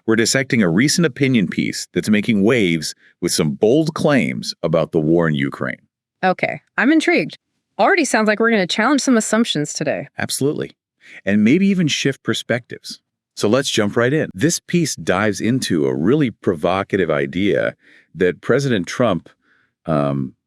We're dissecting a recent opinion piece that's making waves with some bold claims about the war in Ukraine. Okay, I'm intrigued. Already sounds like we're going to challenge some assumptions today. Absolutely. And maybe even shift perspectives. So let's jump right in. This piece dives into a really provocative idea that President Trump,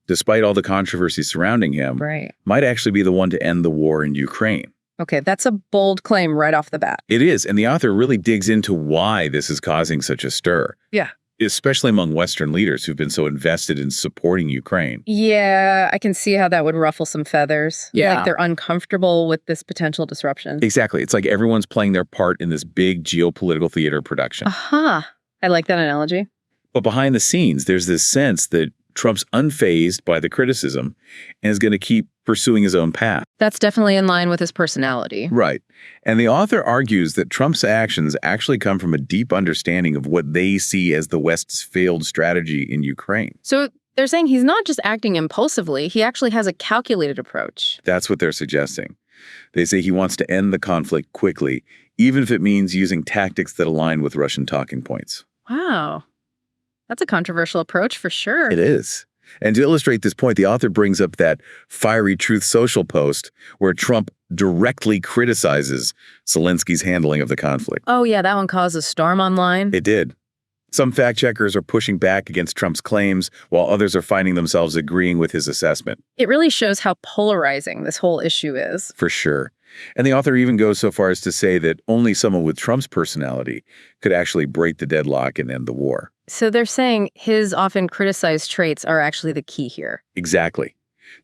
despite all the controversy surrounding him, might actually be the one to end the war in Ukraine. Okay, that's a bold claim right off the bat. It is, and the author really digs into why this is causing such a stir. Yeah. Especially among Western leaders who've been so invested in supporting Ukraine. Yeah, I can see how that would ruffle some feathers. Yeah. Like they're uncomfortable with this potential disruption. Exactly. It's like everyone's playing their part in this big geopolitical theater production. Aha. I like that analogy. But behind the scenes, there's this sense that Trump's unfazed by the criticism and is going to keep pursuing his own path. That's definitely in line with his personality. Right. And the author argues that Trump's actions actually come from a deep understanding of what they see as the West's failed strategy in Ukraine. So they're saying he's not just acting impulsively, he actually has a calculated approach. That's what they're suggesting. They say he wants to end the conflict quickly, even if it means using tactics that align with Russian talking points. Wow. That's a controversial approach for sure. It is. And to illustrate this point, the author brings up that Fiery Truth Social post where Trump directly criticizes Zelensky's handling of the conflict. Oh, yeah, that one caused a storm online. It did. Some fact checkers are pushing back against Trump's claims, while others are finding themselves agreeing with his assessment. It really shows how polarizing this whole issue is. For sure. And the author even goes so far as to say that only someone with Trump's personality could actually break the deadlock and end the war. So they're saying his often criticized traits are actually the key here. Exactly.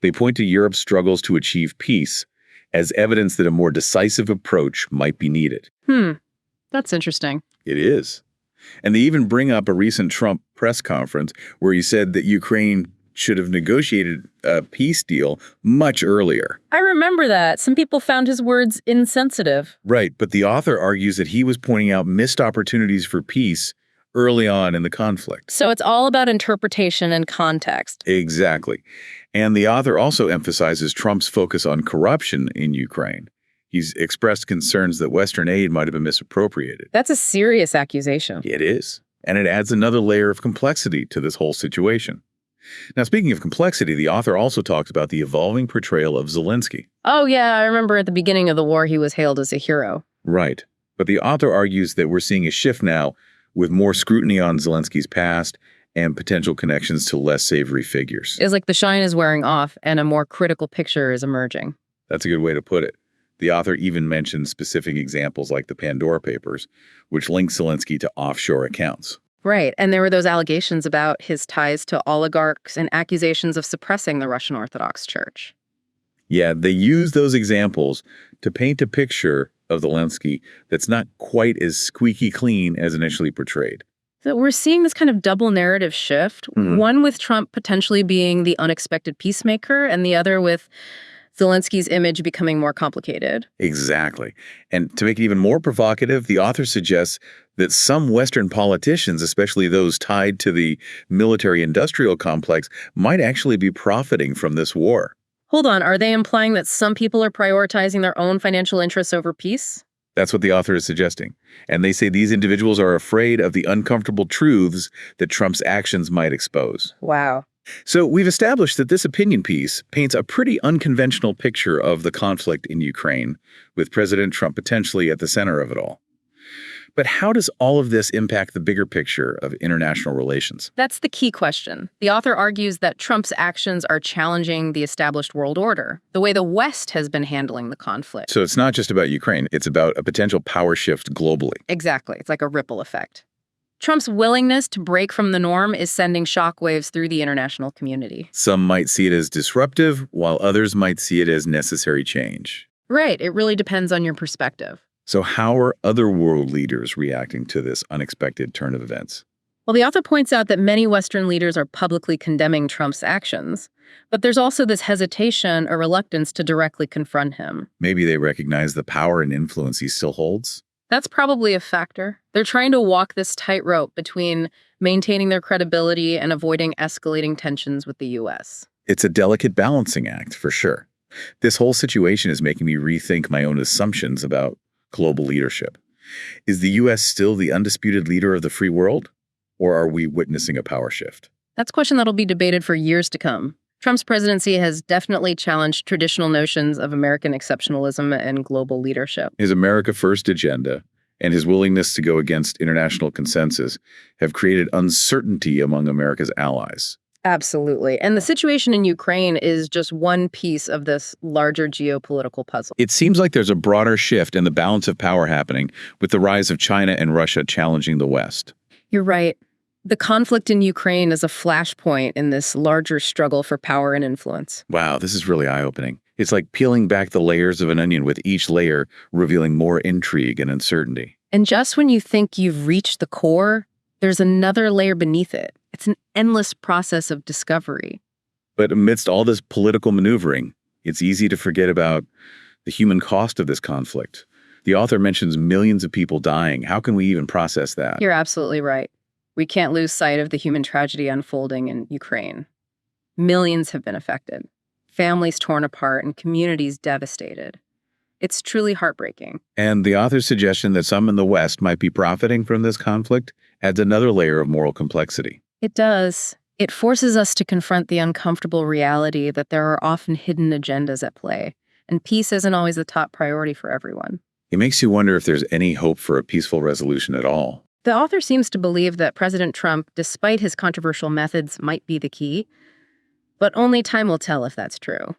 They point to Europe's struggles to achieve peace as evidence that a more decisive approach might be needed. That's interesting. It is. And they even bring up a recent Trump press conference where he said that Ukraine should have negotiated a peace deal much earlier. I remember that. Some people found his words insensitive. Right, but the author argues that he was pointing out missed opportunities for peace early on in the conflict. So it's all about interpretation and context. Exactly. And the author also emphasizes Trump's focus on corruption in Ukraine. He's expressed concerns that Western aid might have been misappropriated. That's a serious accusation. It is. And it adds another layer of complexity to this whole situation. Now, speaking of complexity, the author also talks about the evolving portrayal of Zelensky. Oh, yeah, I remember at the beginning of the war, he was hailed as a hero. Right. But the author argues that we're seeing a shift now with more scrutiny on Zelensky's past and potential connections to less savory figures. It's like the shine is wearing off and a more critical picture is emerging. That's a good way to put it. The author even mentions specific examples like the Pandora Papers, which link Zelensky to offshore accounts. Right, and there were those allegations about his ties to oligarchs and accusations of suppressing the Russian Orthodox Church. Yeah, they use those examples to paint a picture of Zelensky that's not quite as squeaky clean as initially portrayed. So we're seeing this kind of double narrative shift, one with Trump potentially being the unexpected peacemaker and the other with Zelensky's image becoming more complicated. Exactly. And to make it even more provocative, the author suggests that some Western politicians, especially those tied to the military-industrial complex, might actually be profiting from this war. Hold on, are they implying that some people are prioritizing their own financial interests over peace? That's what the author is suggesting. And they say these individuals are afraid of the uncomfortable truths that Trump's actions might expose. Wow. So we've established that this opinion piece paints a pretty unconventional picture of the conflict in Ukraine, with President Trump potentially at the center of it all. But how does all of this impact the bigger picture of international relations? That's the key question. The author argues that Trump's actions are challenging the established world order, the way the West has been handling the conflict. So it's not just about Ukraine, it's about a potential power shift globally. Exactly. It's like a ripple effect. Trump's willingness to break from the norm is sending shockwaves through the international community. Some might see it as disruptive, while others might see it as necessary change. Right. It really depends on your perspective. So how are other world leaders reacting to this unexpected turn of events? Well, the author points out that many Western leaders are publicly condemning Trump's actions, but there's also this hesitation or reluctance to directly confront him. Maybe they recognize the power and influence he still holds? That's probably a factor. They're trying to walk this tightrope between maintaining their credibility and avoiding escalating tensions with the U.S. It's a delicate balancing act, for sure. This whole situation is making me rethink my own assumptions about global leadership. Is the U.S. still the undisputed leader of the free world? Or are we witnessing a power shift? That's a question that'll be debated for years to come. Trump's presidency has definitely challenged traditional notions of American exceptionalism and global leadership. His America First agenda and his willingness to go against international consensus have created uncertainty among America's allies. Absolutely. And the situation in Ukraine is just one piece of this larger geopolitical puzzle. It seems like there's a broader shift in the balance of power happening with the rise of China and Russia challenging the West. You're right. The conflict in Ukraine is a flashpoint in this larger struggle for power and influence. Wow, this is really eye-opening. It's like peeling back the layers of an onion, with each layer revealing more intrigue and uncertainty. And just when you think you've reached the core, there's another layer beneath it. It's an endless process of discovery. But amidst all this political maneuvering, it's easy to forget about the human cost of this conflict. The author mentions millions of people dying. How can we even process that? You're absolutely right. We can't lose sight of the human tragedy unfolding in Ukraine. Millions have been affected, families torn apart, and communities devastated. It's truly heartbreaking. And the author's suggestion that some in the West might be profiting from this conflict adds another layer of moral complexity. It does. It forces us to confront the uncomfortable reality that there are often hidden agendas at play, and peace isn't always the top priority for everyone. It makes you wonder if there's any hope for a peaceful resolution at all. The author seems to believe that President Trump, despite his controversial methods, might be the key, but only time will tell if that's true.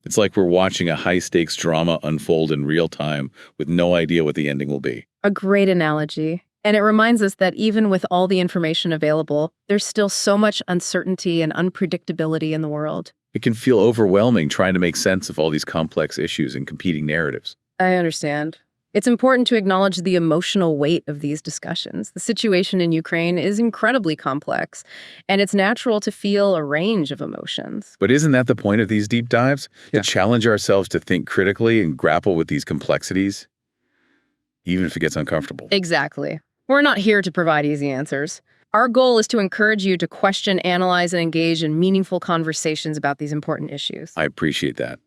It's like we're watching a high-stakes drama unfold in real time with no idea what the ending will be. A great analogy. And it reminds us that even with all the information available, there's still so much uncertainty and unpredictability in the world. It can feel overwhelming trying to make sense of all these complex issues and competing narratives. I understand. It's important to acknowledge the emotional weight of these discussions. The situation in Ukraine is incredibly complex, and it's natural to feel a range of emotions. But isn't that the point of these deep dives? Yeah. To challenge ourselves to think critically and grapple with these complexities, even if it gets uncomfortable. Exactly. We're not here to provide easy answers. Our goal is to encourage you to question, analyze, and engage in meaningful conversations about these important issues. I appreciate that.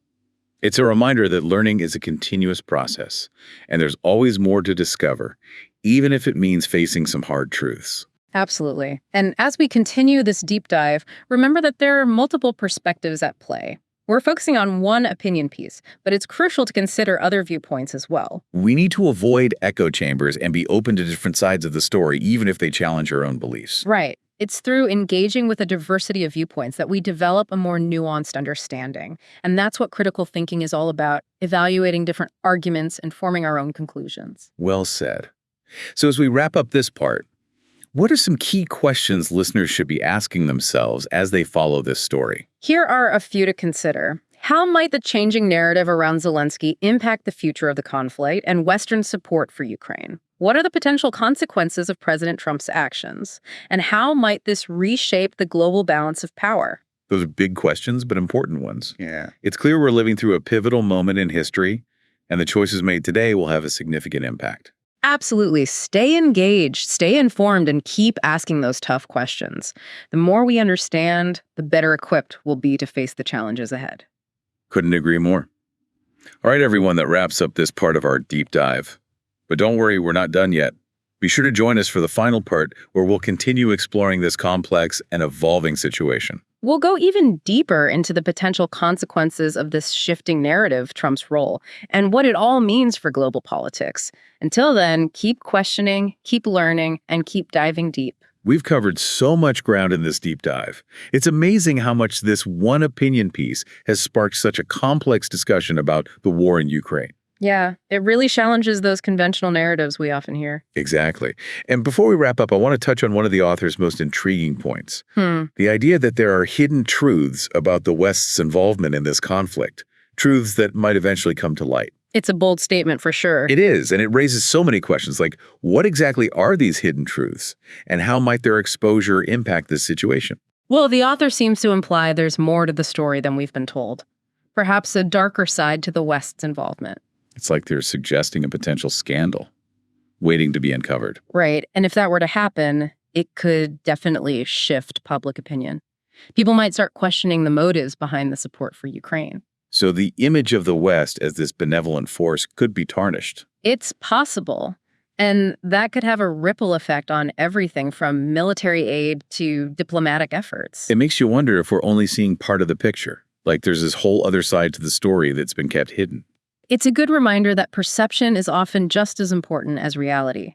It's a reminder that learning is a continuous process, and there's always more to discover, even if it means facing some hard truths. Absolutely. And as we continue this deep dive, remember that there are multiple perspectives at play. We're focusing on one opinion piece, but it's crucial to consider other viewpoints as well. We need to avoid echo chambers and be open to different sides of the story, even if they challenge our own beliefs. Right. It's through engaging with a diversity of viewpoints that we develop a more nuanced understanding. And that's what critical thinking is all about, evaluating different arguments and forming our own conclusions. Well said. So as we wrap up this part, what are some key questions listeners should be asking themselves as they follow this story? Here are a few to consider. How might the changing narrative around Zelensky impact the future of the conflict and Western support for Ukraine? What are the potential consequences of President Trump's actions? And how might this reshape the global balance of power? Those are big questions, but important ones. Yeah. It's clear we're living through a pivotal moment in history, and the choices made today will have a significant impact. Absolutely. Stay engaged, stay informed, and keep asking those tough questions. The more we understand, the better equipped we'll be to face the challenges ahead. Couldn't agree more. All right, everyone, that wraps up this part of our deep dive. But don't worry, we're not done yet. Be sure to join us for the final part, where we'll continue exploring this complex and evolving situation. We'll go even deeper into the potential consequences of this shifting narrative, Trump's role, and what it all means for global politics. Until then, keep questioning, keep learning, and keep diving deep. We've covered so much ground in this deep dive. It's amazing how much this one opinion piece has sparked such a complex discussion about the war in Ukraine. Yeah, it really challenges those conventional narratives we often hear. Exactly. And before we wrap up, I want to touch on one of the author's most intriguing points. The idea that there are hidden truths about the West's involvement in this conflict, truths that might eventually come to light. It's a bold statement for sure. It is, and it raises so many questions, like what exactly are these hidden truths, and how might their exposure impact this situation? Well, the author seems to imply there's more to the story than we've been told. Perhaps a darker side to the West's involvement. It's like they're suggesting a potential scandal waiting to be uncovered. Right. And if that were to happen, it could definitely shift public opinion. People might start questioning the motives behind the support for Ukraine. So the image of the West as this benevolent force could be tarnished. It's possible. And that could have a ripple effect on everything from military aid to diplomatic efforts. It makes you wonder if we're only seeing part of the picture, like there's this whole other side to the story that's been kept hidden. It's a good reminder that perception is often just as important as reality.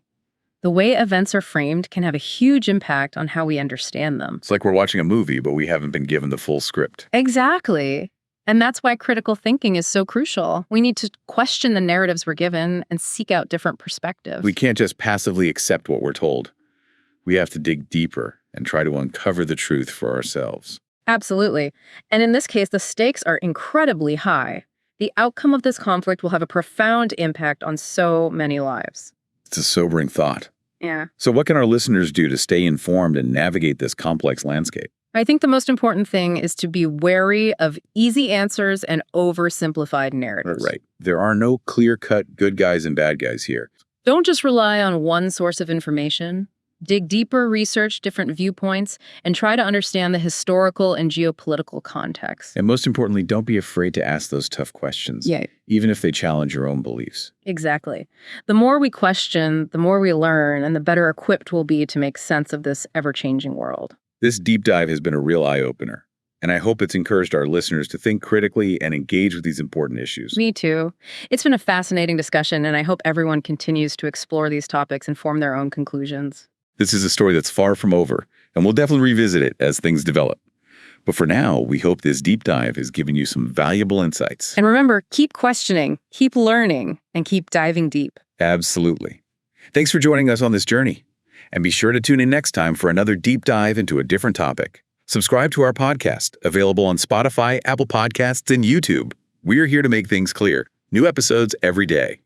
The way events are framed can have a huge impact on how we understand them. It's like we're watching a movie, but we haven't been given the full script. Exactly. And that's why critical thinking is so crucial. We need to question the narratives we're given and seek out different perspectives. We can't just passively accept what we're told. We have to dig deeper and try to uncover the truth for ourselves. Absolutely. And in this case, the stakes are incredibly high. The outcome of this conflict will have a profound impact on so many lives. It's a sobering thought. Yeah. So what can our listeners do to stay informed and navigate this complex landscape? I think the most important thing is to be wary of easy answers and oversimplified narratives. Right. There are no clear-cut good guys and bad guys here. Don't just rely on one source of information. Dig deeper, research different viewpoints, and try to understand the historical and geopolitical context. And most importantly, don't be afraid to ask those tough questions, Yeah, even if they challenge your own beliefs. exactly. The more we question, the more we learn, and the better equipped we'll be to make sense of this ever-changing world. This deep dive has been a real eye-opener, and I hope it's encouraged our listeners to think critically and engage with these important issues. Me too. It's been a fascinating discussion, and I hope everyone continues to explore these topics and form their own conclusions. This is a story that's far from over, and we'll definitely revisit it as things develop. But for now, we hope this deep dive has given you some valuable insights. And remember, keep questioning, keep learning, and keep diving deep. Absolutely. Thanks for joining us on this journey. And be sure to tune in next time for another deep dive into a different topic. Subscribe to our podcast, available on Spotify, Apple Podcasts, and YouTube. We're here to make things clear. New episodes every day.